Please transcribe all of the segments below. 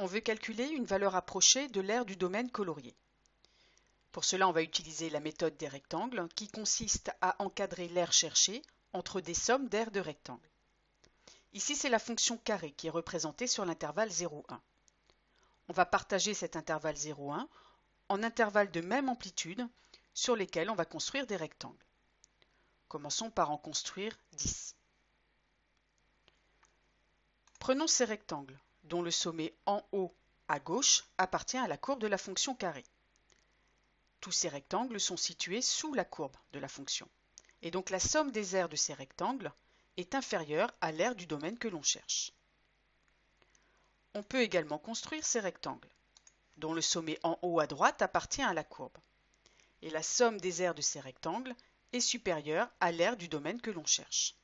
on veut calculer une valeur approchée de l'aire du domaine colorié. Pour cela, on va utiliser la méthode des rectangles qui consiste à encadrer l'aire cherchée entre des sommes d'aires de rectangles. Ici, c'est la fonction carré qui est représentée sur l'intervalle 0,1. On va partager cet intervalle 0,1 en intervalles de même amplitude sur lesquels on va construire des rectangles. Commençons par en construire 10. Prenons ces rectangles, dont le sommet en haut à gauche appartient à la courbe de la fonction carré. Tous ces rectangles sont situés sous la courbe de la fonction. Et donc la somme des aires de ces rectangles est inférieure à l'aire du domaine que l'on cherche. On peut également construire ces rectangles, dont le sommet en haut à droite appartient à la courbe. Et la somme des aires de ces rectangles est supérieure à l'aire du domaine que l'on cherche.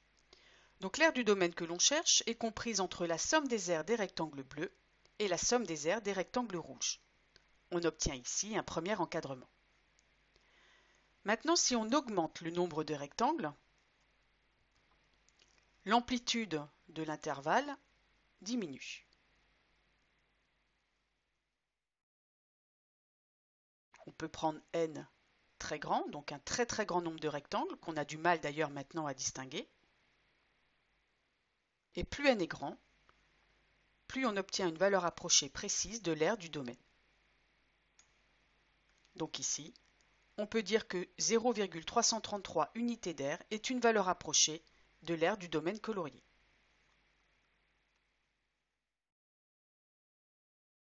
Donc l'aire du domaine que l'on cherche est comprise entre la somme des aires des rectangles bleus et la somme des aires des rectangles rouges. On obtient ici un premier encadrement. Maintenant, si on augmente le nombre de rectangles, l'amplitude de l'intervalle diminue. On peut prendre n très grand, donc un très grand nombre de rectangles, qu'on a du mal d'ailleurs maintenant à distinguer. Et plus n est grand, plus on obtient une valeur approchée précise de l'aire du domaine. Donc ici, on peut dire que 0,333 unités d'aire est une valeur approchée de l'aire du domaine colorié.